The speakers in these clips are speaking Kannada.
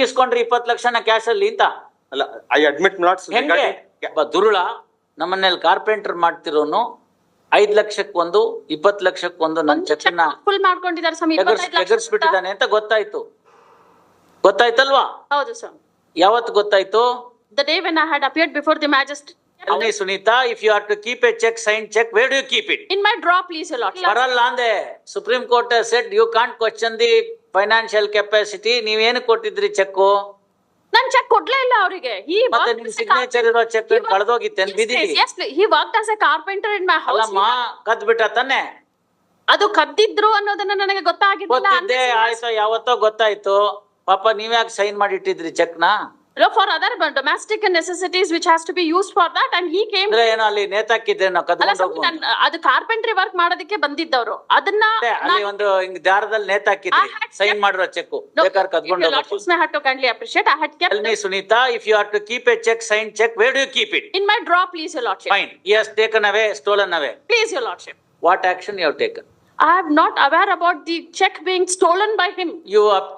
ಇಸ್ಕೊಂಡ್ರಿ 20 ಲಕ್ಷನ ಕ್ಯಾಶ್ ಅಲ್ಲಿ ಅಂತ ಅಲ್ಲ, ಐ ಅಡ್ಮಿಟ್ ನಾಟ್ ಹೆಂಗೆ ದುರುಳ ನಮ್ಮನೇಲಿ ಕಾರ್ಪೆಂಟರ್ ಮಾಡ್ತಿರೋನು 5 ಲಕ್ಷಕ್ಕೊಂದು 20 ಲಕ್ಷಕ್ಕೊಂದು ನನ್ನ ಚೆಕ್ನ ಫುಲ್ ಮಾಡ್ಕೊಂಡಿದ್ದಾರೆ ಸ್ವಾಮಿ. ಎಗರ್ಸ್ಬಿಟ್ಟಿದ್ದಾನೆ ಅಂತ ಗೊತ್ತಾಯ್ತಲ್ವಾ? ಹೌದು ಸರ್. ಯಾವತ್ತು ಗೊತ್ತಾಯ್ತು? The day when I had appeared before the magistrate. Tell me, Sunita, if you are to keep a check, signed check, where do you keep it? In my drawer, please, your lordship. Paralla ande Supreme Court has said you can't question the financial capacity. ನೀವೇನು ಕೊಟ್ಟಿದ್ರಿ ಚೆಕ್? ನಾನು ಚೆಕ್ ಕೊಡ್ಲೇ ಇಲ್ಲ ಅವರಿಗೆ. ಮತ್ತೆ ನಿಮ್ ಸಿಗ್ನೇಚರ್ ಇರೋ check ಕಳೆದೋಗಿತ್ತೆ ಬಿದಿಲಿ. Yes, he worked as a carpenter in my house. ಅಲ್ಲಮ್ಮ, ಕದ್ಬಿಟ್ಟ ತಾನೆ? ಅದು ಕದ್ದಿದ್ರು ಅನ್ನೋದನ್ನ ನನಗೆ ಗೊತ್ತಾಗಿಲ್ಲ. ಗೊತ್ತಿದ್ದೆ ಆಯ್ತು, ಯಾವತ್ತೋ ಗೊತ್ತಾಯ್ತು. ಪಾಪ ನೀವ್ಯಾಕೆ ಸೈನ್ ಮಾಡಿ ಇಟ್ಟಿದ್ರಿ ಚೆಕ್ ನ? No, for other domestic necessities which has to be used for that, and he came. ಏನೋ ಅಲ್ಲಿ ನೇತಾಕಿದ್ರೆ ನಾವು ಕದ್ಕೊಂಡು ಅದು ಕಾರ್ಪೆಂಟ್ರಿ ವರ್ಕ್ ಮಾಡೋದಕ್ಕೆ ಬಂದಿದ್ದವರು. ಅದನ್ನ ಅಲ್ಲಿ ಒಂದು ಹಿಂಗ್ ದಾರದಲ್ಲಿ ನೇತಾಕಿದ್ರಿ ಸೈನ್ ಮಾಡಿರೋ ಚೆಕ್ ಬೇಕಾದ್ರೆ ಕದ್ಕೊಂಡು ಹೋಗ್ಬೇಕು. I had to kindly appreciate. I had kept. Tell me, Sunita, if you are to keep a check, signed check, where do you keep it? In my drawer, please, your lordship. Fine. He has taken away, stolen away. Please, your lordship. What action you have taken? I am not aware about the check being stolen by him.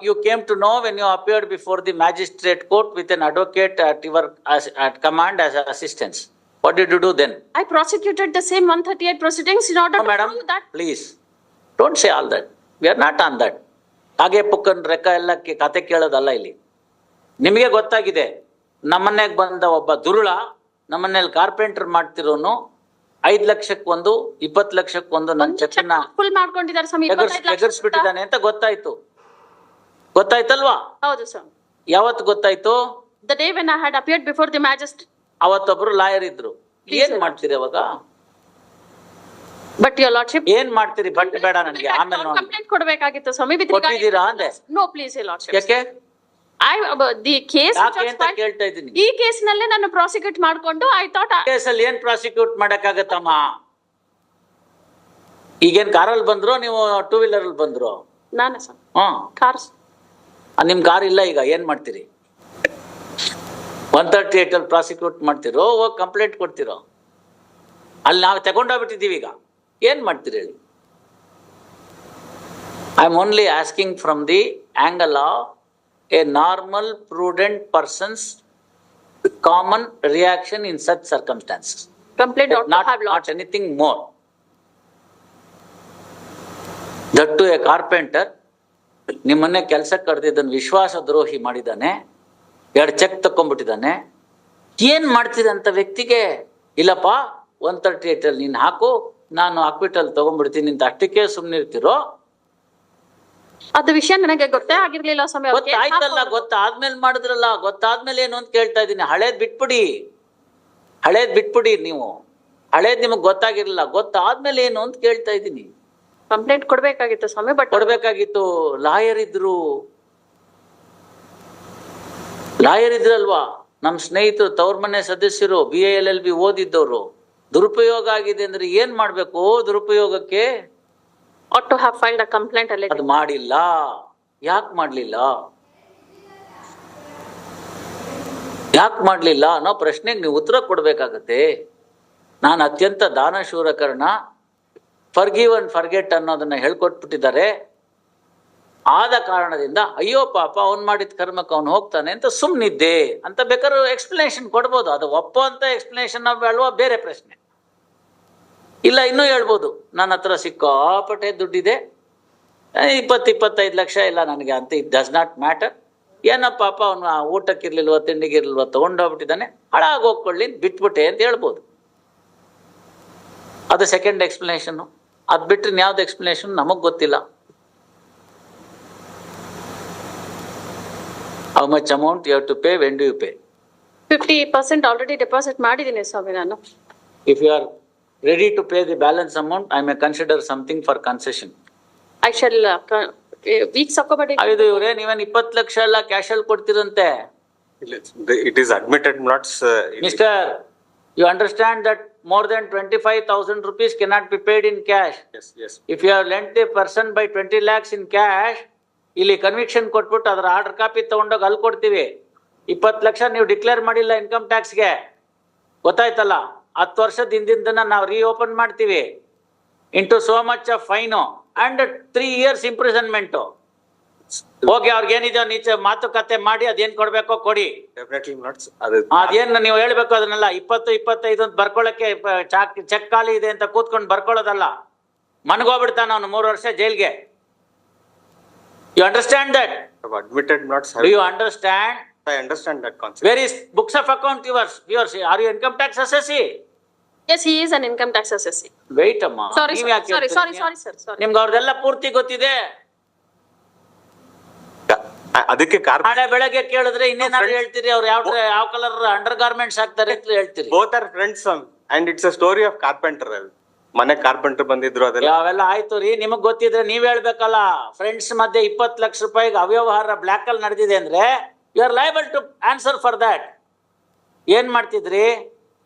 You came to know when you appeared before the magistrate court with an advocate at your at command as assistance. What did you do then? I prosecuted the same 138 proceedings in order No, to madam, prove that. please don't say all that. We are not on that. ಹಾಗೆ ಪುಕ್ಕನ್ ರೆಕ್ಕ ಎಲ್ಲ ಕತೆ ಕೇಳೋದಲ್ಲ ಇಲ್ಲಿ. ನಿಮಗೆ ಗೊತ್ತಾಗಿದೆ, ನಮ್ಮನೆಗೆ ಬಂದ ಒಬ್ಬ ದುರುಳ ನಮ್ಮನೇಲಿ ಕಾರ್ಪೆಂಟರ್ ಮಾಡ್ತಿರೋನು 5 ಲಕ್ಷಕ್ಕೊಂದು 20 ಲಕ್ಷಕ್ಕೊಂದು ನನ್ನ ಚೆಕ್ನ ಫುಲ್ ಮಾಡ್ಕೊಂಡಿದ್ದಾರೆ ಸ್ವಾಮಿ. ಎಗರ್ಸ್ಬಿಟ್ಟಿದ್ದಾನೆ ಅಂತ ಗೊತ್ತಾಯ್ತಲ್ವಾ? ಹೌದು ಸರ್. ಯಾವತ್ತು ಗೊತ್ತಾಯ್ತು? The day when I had appeared before the magistrate. ಅವತ್ತೊಬ್ರು ಲಾಯರ್ ಇದ್ರು. ಏನ್ ಮಾಡ್ತೀರಿ ಅವಾಗ? But your lordship. ಏನ್ ಮಾಡ್ತೀರಿ? ಬಟ್ ಬೇಡ ನನಗೆ, ಆಮೇಲೆ ನೋಡಿ. ಕಂಪ್ಲೇಂಟ್ ಕೊಡಬೇಕಾಗಿತ್ತು ಸ್ವಾಮಿ. ಕೊಟ್ಟಿದ್ದೀರಾ ಅಂದೆ? No, please, your lordship. ಯಾಕೆ? the case ಯಾಕೆ ಅಂತ ಕೇಳ್ತಾ ಇದ್ದೀನಿ. ಈ ಕೇಸ್ ನಲ್ಲೇ ನಾನು ಪ್ರಾಸಿಕ್ಯೂಟ್ ಮಾಡ್ಕೊಂಡು I thought ಕೇಸಲ್ಲಿ ಏನ್ ಪ್ರಾಸಿಕ್ಯೂಟ್ ಮಾಡಕ್ಕಾಗತ್ತಮ್ಮ? ಈಗೇನ್ ಕಾರಲ್ಲಿ ಬಂದ್ರು ನೀವು 2 ವೀಲರ್ ಅಲ್ಲಿ ಬಂದ್ರು? ನಾನೇ ಸರ್. ಕಾರ್ಸ್. ನಿಮ್ ಕಾರ್ ಇಲ್ಲ, ಈಗ ಏನ್ ಮಾಡ್ತೀರಿ? 138 ಅಲ್ಲಿ ಪ್ರಾಸಿಕ್ಯೂಟ್ ಮಾಡ್ತಿರೋ ಹೋಗಿ ಕಂಪ್ಲೇಂಟ್ ಕೊಡ್ತಿರೋ? ಅಲ್ಲಿ ನಾವು ತಗೊಂಡೋಗ್ಬಿಟ್ಟಿದೀವಿ, ಈಗ ಏನ್ ಮಾಡ್ತೀರಿ ಹೇಳಿ? I am only asking from the angle of a normal prudent person's common reaction in such circumstances. Complaint ought to have not anything more. That to a carpenter, ನಿಮ್ಮನ್ನೇ ಕೆಲಸಕ್ಕೆ ಕರೆದಿದ್ದನ್ನು ವಿಶ್ವಾಸ ದ್ರೋಹಿ ಮಾಡಿದ್ದಾನೆ, 2 ಚೆಕ್ ತಕೊಂಡ್ಬಿಟ್ಟಿದ್ದಾನೆ. ಏನ್ ಮಾಡ್ತಿದೆ ಅಂತ ವ್ಯಕ್ತಿಗೆ ಇಲ್ಲಪ್ಪ 138 ಅಲ್ಲಿ ನೀನ್ ಹಾಕು, ನಾನು ಹಾಕ್ಬಿಟ್ಟಲ್ಲಿ ತಗೊಂಡ್ಬಿಡ್ತೀನಿ ಅಂತ ಅಷ್ಟಕ್ಕೆ ಸುಮ್ನಿರ್ತಿರೋ? ಅದು ವಿಷಯ ನನಗೆ ಗೊತ್ತೇ ಆಗಿರ್ಲಿಲ್ಲ ಸ್ವಾಮಿ. ಗೊತ್ತಾಯ್ತಲ್ಲ, ಗೊತ್ತಾದ್ಮೇಲೆ ಮಾಡಿದ್ರಲ್ಲ, ಗೊತ್ತಾದ್ಮೇಲೆ ಏನು ಅಂತ ಕೇಳ್ತಾ ಇದ್ದೀನಿ. ಹಳೇದ್ ಬಿಟ್ಬಿಡಿ ನೀವು. ಹಳೇದ್ ನಿಮಗ್ ಗೊತ್ತಾಗಿರ್ಲಿಲ್ಲ, ಗೊತ್ತಾದ್ಮೇಲೆ ಏನು ಅಂತ ಕೇಳ್ತಾ ಇದ್ದೀನಿ. ಕಂಪ್ಲೇಂಟ್ ಕೊಡ್ಬೇಕಾಗಿತ್ತು ಸ್ವಾಮಿ. ಬಟ್ ಕೊಡ್ಬೇಕಾಗಿತ್ತು. ಲಾಯರ್ ಇದ್ರಲ್ವಾ ನಮ್ ಸ್ನೇಹಿತರು, ತವ್ರ ಮನೆ ಸದಸ್ಯರು, BA-LLB ಓದಿದ್ದವ್ರು. ದುರುಪಯೋಗ ಆಗಿದೆ ಅಂದ್ರೆ ಏನ್ ಮಾಡ್ಬೇಕು? ದುರುಪಯೋಗಕ್ಕೆ ought to have filed a complaint. ಅದು ಮಾಡಿಲ್ಲ. ಯಾಕೆ ಮಾಡ್ಲಿಲ್ಲ ಅನ್ನೋ ಪ್ರಶ್ನೆಗೆ ನೀವು ಉತ್ತರ ಕೊಡ್ಬೇಕಾಗತ್ತೆ. ನಾನು ಅತ್ಯಂತ ದಾನಶೂರಕರಣ, ಫರ್ಗಿವ್ ಅಂಡ್ ಫರ್ಗೆಟ್ ಅನ್ನೋದನ್ನ ಹೇಳ್ಕೊಟ್ಬಿಟ್ಟಿದ್ದಾರೆ. ಆದ ಕಾರಣದಿಂದ ಅಯ್ಯೋ ಪಾಪ ಅವ್ನ್ ಮಾಡಿದ ಕರ್ಮಕ್ಕೆ ಅವ್ನು ಹೋಗ್ತಾನೆ ಅಂತ ಸುಮ್ನಿದ್ದೆ ಅಂತ ಬೇಕಾದ್ರೂ ಎಕ್ಸ್ಪ್ಲನೇಷನ್ ಕೊಡ್ಬೋದು. ಅದು ಒಪ್ಪೋ ಅಂತ ಎಕ್ಸ್ಪ್ಲನೇಷನ್ ಬೇಡವಾ ಬೇರೆ ಪ್ರಶ್ನೆ. ಇಲ್ಲ ಇನ್ನೂ ಹೇಳ್ಬೋದು, ನನ್ನ ಹತ್ರ ಸಿಕ್ಕಾಪಟ್ಟೆ ದುಡ್ಡಿದೆ, 20-25 ಲಕ್ಷ ಇಲ್ಲ ನನಗೆ ಅಂತ. It does not matter. ಏನಪ್ಪ ಪಾಪ ಅವನು ಊಟಕ್ಕಿರ್ಲಿಲ್ವ ತಿಂಡಿಗಿರ್ಲಿಲ್ವ ತಗೊಂಡೋಗ್ಬಿಟ್ಟಿದ್ದಾನೆ, ಹಾಳಾಗೋಗ್ಕೊಳ್ಳಿ ಬಿಟ್ಬಿಟ್ಟೆ ಅಂತ ಹೇಳ್ಬೋದು. ಅದು ಸೆಕೆಂಡ್ ಎಕ್ಸ್ಪ್ಲನೇಷನ್. ಅದ್ ಬಿಟ್ರೆ ಇನ್ಯಾವ್ದು ಎಕ್ಸ್ಪ್ಲನೇಷನ್ ನಮಗ್ ಗೊತ್ತಿಲ್ಲ. How much amount you have to pay, when do you pay? 50% already deposit ಮಾಡಿದ್ದೀನಿ ಸ್ವಾಮಿ ನಾನು. If you are ready to pay the balance amount, I may consider something for concession. I shall weeks ago ಇದು ಇವ್ರೆ ನೀವೇನ್ 20 ಲಕ್ಷ ಎಲ್ಲ ಕ್ಯಾಶ್ ಅಲ್ಲಿ ಕೊಡ್ತಿರಂತೆ? It is admitted not. Mister, you understand that more than 25,000 rupees cannot be paid in cash. Yes. If you have lent a person by 20 lakhs in cash, ಇಲ್ಲಿ ಕನ್ವಿಕ್ಷನ್ ಕೊಟ್ಬಿಟ್ಟು ಅದರ ಆರ್ಡರ್ ಕಾಪಿ ತಗೊಂಡೋಗಿ ಅಲ್ಲಿ ಕೊಡ್ತೀವಿ. 20 ಲಕ್ಷ ನೀವು ಡಿಕ್ಲೇರ್ ಮಾಡಿಲ್ಲ ಇನ್ಕಮ್ ಟ್ಯಾಕ್ಸ್ಗೆ, ಗೊತ್ತಾಯ್ತಲ್ಲ? 10 ವರ್ಷದ ಹಿಂದಿಂದನ್ನ ನಾವು ರೀಓಪನ್ ಮಾಡ್ತೀವಿ. Into so much of fine and 3 years imprisonment. ಹೋಗಿ ಅವ್ರಿಗೆ ಏನಿದೆಯೋ ನೀಚೆ ಮಾತುಕತೆ ಮಾಡಿ ಅದೇನ್ ಕೊಡ್ಬೇಕೋ ಕೊಡಿ. Definitely not. ಅದು ಅದೇನ್ ನೀವು ಹೇಳ್ಬೇಕು ಅದನ್ನೆಲ್ಲ 20-25 ಅಂತ ಬರ್ಕೊಳ್ಳಕ್ಕೆ ಚೆಕ್ ಖಾಲಿ ಇದೆ ಅಂತ ಕೂತ್ಕೊಂಡು ಬರ್ಕೊಳ್ಳೋದಲ್ಲ. ಮನ್ಗೋಗ್ಬಿಡ್ತಾನ ಅವನು 3 ವರ್ಷ ಜೈಲ್ಗೆ. You understand that? admitted not. Do you understand? I understand that concept. Where is books of account yours? Are you income tax assessee? Yes, he is an income tax assessee. Wait ಅಮ್ಮ. Sorry, ನೀವ್ sir. ಯಾಕೆ Sorry, ಹೇಳ್ತೀರಿ? sorry. ನಿಮ್ಗೆ ಅವ್ರದೆಲ್ಲ ಪೂರ್ತಿ ಗೊತ್ತಿದೆ. ಅದಕ್ಕೆ ನಾಳೆ ಬೆಳಗ್ಗೆ ಕೇಳಿದ್ರೆ ಇನ್ನೇನಾದ್ರು ಹೇಳ್ತೀರಿ, ಅವ್ರು ಯಾವ ಕಲರ್ ಅಂಡರ್ ಗಾರ್ಮೆಂಟ್ಸ್ ಹಾಕ್ತಾರೆ ಅಂತ ಹೇಳ್ತೀರಿ. both are friends and it's a story of carpenter. ಮನೆ ಕಾರ್ಪೆಂಟರ್ ಬಂದಿದ್ರು ಅದೆಲ್ಲ. ಅವೆಲ್ಲ ಆಯ್ತು ರೀ, ನಿಮಗ್ ಗೊತ್ತಿದ್ರೆ ನೀವ್ ಹೇಳ್ಬೇಕಲ್ಲ. ಫ್ರೆಂಡ್ಸ್ ಮಧ್ಯೆ 20 ಲಕ್ಷ ರೂಪಾಯಿಗೆ ಅವ್ಯವಹಾರ ಬ್ಲಾಕ್ ಅಲ್ಲಿ ನಡೆದಿದೆ ಅಂದ್ರೆ you are liable to answer for that. ಏನ್ ಮಾಡ್ತಿದ್ರಿ?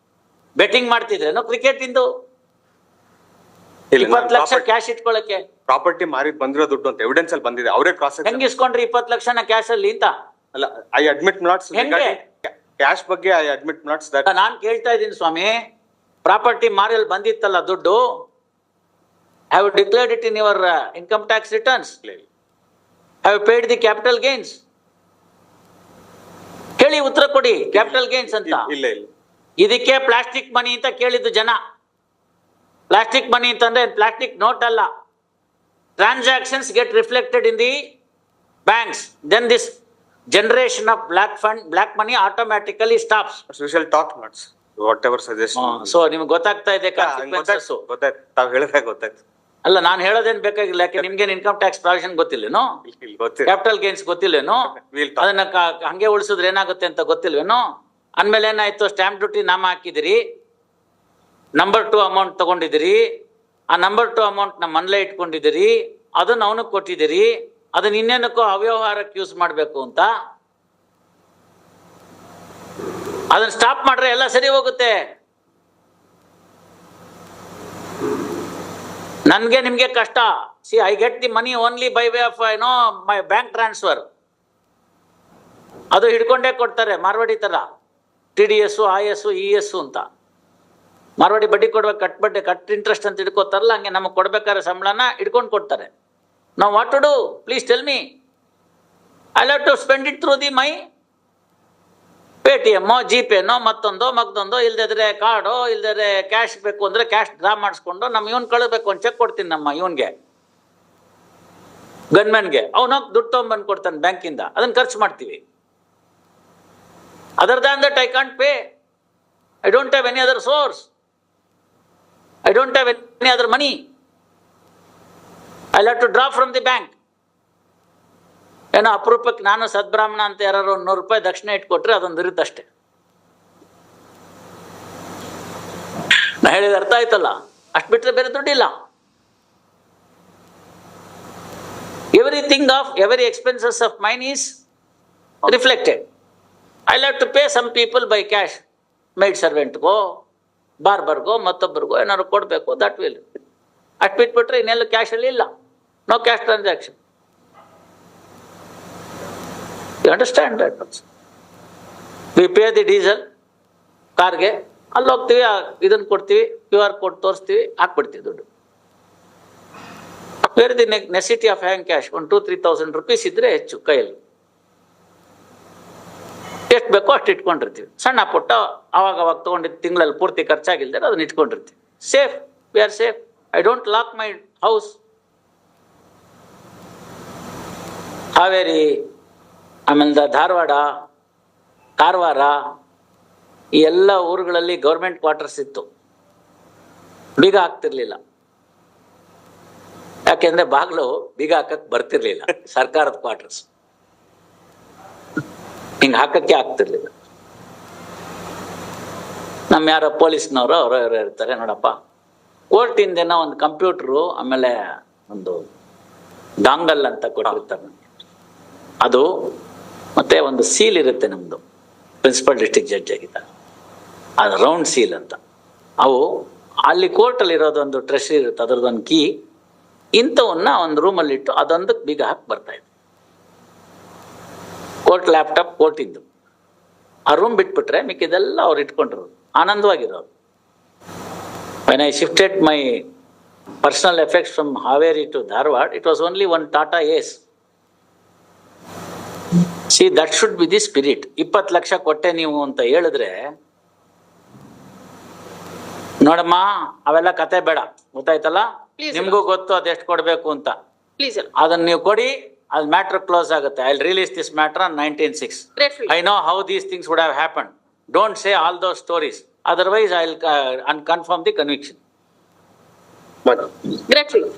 ಬೆಟ್ಟಿಂಗ್ ಮಾಡ್ತಿದ್ರೇನೋ ಕ್ರಿಕೆಟ್ ಇಂದು? 20 ಲಕ್ಷ ಕ್ಯಾಶ್ ಇಟ್ಕೊಳಕ್ಕೆ ಪ್ರಾಪರ್ಟಿ ಮಾರಿ ಬಂದಿರೋ ದುಡ್ಡು ಅಂತ ಎವಿಡೆನ್ಸ್ ಅಲ್ಲಿ ಬಂದಿದೆ. ಅವರೇ ಕ್ರಾಸ್ ಹೆಂಗ್ ಇಸ್ಕೊಂಡ್ರಿ 20 ಲಕ್ಷನ ಕ್ಯಾಶ್ ಅಲ್ಲಿ ಅಂತ? ಅಲ್ಲ, ಐ ಅಡ್ಮಿಟ್ ನಾಟ್. ಹೆಂಗೆ? ಕ್ಯಾಶ್ ಬಗ್ಗೆ ಐ ಅಡ್ಮಿಟ್ ನಾಟ್ ದಟ್. ನಾನ್ ಕೇಳ್ತಾ ಇದ್ದೀನಿ ಸ್ವಾಮಿ, ಪ್ರಾಪರ್ಟಿ ಮಾರಿಯಲ್ಲಿ ಬಂದಿತ್ತಲ್ಲ ದುಡ್ಡು, have declared it in your income tax returns? Have paid the capital gains? ಕೇಳಿ ಉತ್ತರ ಕೊಡಿ. ಕ್ಯಾಪಿಟಲ್ ಗೇನ್ಸ್ ಅಂತ ಇಲ್ಲ. ಇದಕ್ಕೆ ಪ್ಲಾಸ್ಟಿಕ್ ಮನಿ ಅಂತ ಕೇಳಿದ್ದು ಜನ. ಪ್ಲಾಸ್ಟಿಕ್ ಮನಿ ಅಂತಂದ್ರೆ ಪ್ಲಾಸ್ಟಿಕ್ ನೋಟ್ ಅಲ್ಲ. Transactions get reflected in the banks, then this generation of black money automatically stops. We shall talk not. Whatever suggestion. So ನಿಮ್ಗೆ ಗೊತ್ತಾಗ್ತಾ ಇದೆ consequences? ಗೊತ್ತಾಯ್ತು. ತಾವ್ ಹೇಳಿದ್ರೆ ಗೊತ್ತಾಯ್ತು. ಅಲ್ಲ, ನಾನು ಹೇಳೋದೇನ್ ಬೇಕಾಗಿಲ್ಲ. ಯಾಕೆ ನಿಮ್ಗೇನ್ ಇನ್ಕಮ್ ಟ್ಯಾಕ್ಸ್ ಪ್ರಾವಿಷನ್ ಗೊತ್ತಿಲ್ಲೇನೋ? ಗೊತ್ತಿಲ್ಲ. ಕ್ಯಾಪಿಟಲ್ ಗೇನ್ಸ್ ಗೊತ್ತಿಲ್ಲೇನೋ? We'll talk. ಅದನ್ನ ಹಂಗೆ ಉಳಿಸಿದ್ರೆ ಏನಾಗುತ್ತೆ ಅಂತ ಗೊತ್ತಿಲ್ವೇನೋ? ಅಂದ್ಮೇಲೆ ಏನಾಯ್ತು? ಸ್ಟ್ಯಾಂಪ್ ಡ್ಯೂಟಿ ನಾಮ ಹಾಕಿದಿರಿ, ನಂಬರ್ 2 ಅಮೌಂಟ್ ತಗೊಂಡಿದ್ದೀರಿ, ಆ ನಂಬರ್ 2 ಅಮೌಂಟ್ ನ ಮನ್ಲೆ ಇಟ್ಕೊಂಡಿದ್ದೀರಿ, ಅದನ್ನ ಅವನಿಗೆ ಕೊಟ್ಟಿದ್ದೀರಿ, ಅದನ್ನ ಇನ್ನೇನಕ್ಕೋ ಅವ್ಯವಹಾರಕ್ಕೆ ಯೂಸ್ ಮಾಡ್ಬೇಕು ಅಂತ. ಅದನ್ನ ಸ್ಟಾಪ್ ಮಾಡ್ರೆ ಎಲ್ಲ ಸರಿ ಹೋಗುತ್ತೆ. ನನ್ಗೆ ನಿಮ್ಗೆ ಕಷ್ಟ. C, I get the money only by way of my bank transfer. ಅದು ಹಿಡ್ಕೊಂಡೇ ಕೊಡ್ತಾರೆ ಮಾರ್ವಾಡಿ ತರ. TDS, IS, ES ಅಂತ ಮಾರ್ವಾಡಿ ಬಡ್ಡಿ ಕೊಡ್ಬೇಕು, ಕಟ್ ಇಂಟ್ರೆಸ್ಟ್ ಅಂತ ಹಿಡ್ಕೋತಾರಲ್ಲ, ಹಂಗೆ ನಮಗೆ ಕೊಡ್ಬೇಕಾದ್ರೆ ಸಂಬಳನ ಹಿಡ್ಕೊಂಡು ಕೊಡ್ತಾರೆ. ನಾವು what to do? Please tell me. I have to spend it through the my ಪೇಟಿಎಮ್ಮೋ, ಜಿಪೇನೋ, ಮತ್ತೊಂದೋ ಇಲ್ದಿದ್ರೆ ಕಾರ್ಡೋ, ಇಲ್ದಿದ್ರೆ ಕ್ಯಾಶ್ ಬೇಕು ಅಂದ್ರೆ ಕ್ಯಾಶ್ ಡ್ರಾ ಮಾಡಿಸ್ಕೊಂಡು ನಮ್ಮ ಇವನ್ ಕಳಿಸ್ಬೇಕು. ಒಂದು ಚೆಕ್ ಕೊಡ್ತೀನಿ ನಮ್ಮ ಇವನ್ಗೆ, ಗನ್ಮ್ಯಾನ್ಗೆ. ಅವನೋಗಿ ದುಡ್ಡು ತೊಗೊಂಡ್ಬಂದು ಕೊಡ್ತಾನೆ ಬ್ಯಾಂಕಿಂದ, ಅದನ್ನ ಖರ್ಚು ಮಾಡ್ತೀವಿ. Other than that I can't pay. I don't have any other source. I don't have any other money. I have to draw from the bank. ಏನೋ ಅಪರೂಪಕ್ಕೆ ನಾನು ಸದ್ಬ್ರಾಹ್ಮಣ ಅಂತ ಯಾರು 100 ರೂಪಾಯಿ ದಕ್ಷಿಣ ಇಟ್ಕೊಟ್ರೆ ಅದೊಂದು ಇರುತ್ತಷ್ಟೇ. ನಾ ಹೇಳಿದ ಅರ್ಥ ಆಯ್ತಲ್ಲ? ಅಷ್ಟು ಬಿಟ್ರೆ ಬೇರೆ ದುಡ್ಡಿಲ್ಲ. every expenses of mine is reflected. I'll have to pay some people by cash. Maid servant go, barber go, ಮತ್ತೊಬ್ಬರಿಗೋ ಏನಾದ್ರು ಕೊಡಬೇಕು. That will. ಅಷ್ಟು ಬಿಟ್ಬಿಟ್ರೆ ಇನ್ನೆಲ್ಲ ಕ್ಯಾಶ್ ಅಲ್ಲಿ ಇಲ್ಲ. No cash transaction. You understand that also? We pay the diesel ಕಾರ್ಗೆ, ಅಲ್ಲಿ ಹೋಗ್ತೀವಿ, ಇದನ್ನು ಕೊಡ್ತೀವಿ, QR ಕೋಡ್ ತೋರಿಸ್ತೀವಿ, ಹಾಕ್ಬಿಡ್ತೀವಿ ದುಡ್ಡು. Where the necessity of hang cash 1,000-3,000 rupees ಇದ್ರೆ ಹೆಚ್ಚು ಕೈಯಲ್ಲಿ. ಎಷ್ಟು ಬೇಕೋ ಅಷ್ಟು ಇಟ್ಕೊಂಡಿರ್ತೀವಿ. ಸಣ್ಣ ಪುಟ್ಟ ಅವಾಗ ತಗೊಂಡಿದ್ದು ತಿಂಗಳಲ್ಲಿ ಪೂರ್ತಿ ಖರ್ಚಾಗಿಲ್ದರೆ ಅದನ್ನ ಇಟ್ಕೊಂಡಿರ್ತೀವಿ. Safe, we are safe. I don't lock my house. Haveri, ಆಮೇಲೆ ಧಾರವಾಡ, ಕಾರವಾರ, ಈ ಎಲ್ಲ ಊರುಗಳಲ್ಲಿ ಗೌರ್ಮೆಂಟ್ ಕ್ವಾರ್ಟರ್ಸ್ ಇತ್ತು. ಬೀಗ ಹಾಕ್ತಿರ್ಲಿಲ್ಲ. ಯಾಕೆಂದ್ರೆ ಬಾಗ್ಲು ಬೀಗ ಹಾಕಕ್ ಬರ್ತಿರ್ಲಿಲ್ಲ. ಸರ್ಕಾರದ ಕ್ವಾರ್ಟರ್ಸ್ ಹಿಂಗ್ ಹಾಕಕ್ಕೆ ಆಗ್ತಿರ್ಲಿಲ್ಲ. ನಮ್ಮ ಯಾರೋ ಪೊಲೀಸ್ನವರು ಅವರೋ ಇರ್ತಾರೆ, ನೋಡಪ್ಪ ಕೋರ್ಟಿಂದೇನೋ ಒಂದು ಕಂಪ್ಯೂಟ್ರು, ಆಮೇಲೆ ಒಂದು ಡಾಂಗಲ್ ಅಂತ ಕೊಟ್ಟಿರ್ತಾರೆ. ಅದು ಮತ್ತೆ ಒಂದು ಸೀಲ್ ಇರುತ್ತೆ ನಮ್ದು, ಪ್ರಿನ್ಸಿಪಲ್ ಡಿಸ್ಟ್ರಿಕ್ಟ್ ಜಡ್ಜ್ ಆಗಿದ್ದ, ಅದು ರೌಂಡ್ ಸೀಲ್ ಅಂತ. ಅವು ಅಲ್ಲಿ ಕೋರ್ಟಲ್ಲಿ ಇರೋದೊಂದು ಟ್ರೆಷರಿ ಇರುತ್ತೆ, ಅದರದೊಂದು ಕೀ. ಇಂಥವನ್ನ ಒಂದು ರೂಮಲ್ಲಿ ಇಟ್ಟು ಅದೊಂದಕ್ಕೆ ಬೀಗ ಹಾಕಿ ಬರ್ತಾ ಇದ್ದೆ. ಕೋರ್ಟ್ ಲ್ಯಾಪ್ಟಾಪ್ ಕೋರ್ಟಿಂದು. ಆ ರೂಮ್ ಬಿಟ್ಬಿಟ್ರೆ ಮಿಕ್ಕಿದೆಲ್ಲ ಅವ್ರು ಇಟ್ಕೊಂಡಿರೋದು, ಆನಂದವಾಗಿರೋರು. When I shifted my personal effects from Haveri to Dharwad, it was only 1 Tata Ace. See that should be the spirit. 20 lakh ಕೊಟ್ಟೆ ನೀವು ಅಂತ ಹೇಳಿದ್ರೆ, ನೋಡಮ್ಮ ಅವೆಲ್ಲ ಕತೆ ಬೇಡ, ಗೊತ್ತಾಯ್ತಲ್ಲ, Please, ನಿಮ್ಗೂ ಗೊತ್ತು ಅದೆಷ್ಟು ಕೊಡ್ಬೇಕು ಅಂತ. Please, Your ಅದನ್ನ ನೀವು ಕೊಡಿ, ಅದು ಮ್ಯಾಟರ್ ಕ್ಲೋಸ್ ಆಗುತ್ತೆ. I will release this matter on 19/6. Gratefully. I know how these things would have happened. Don't say all those stories. Otherwise, I'll confirm the conviction. Gratefully.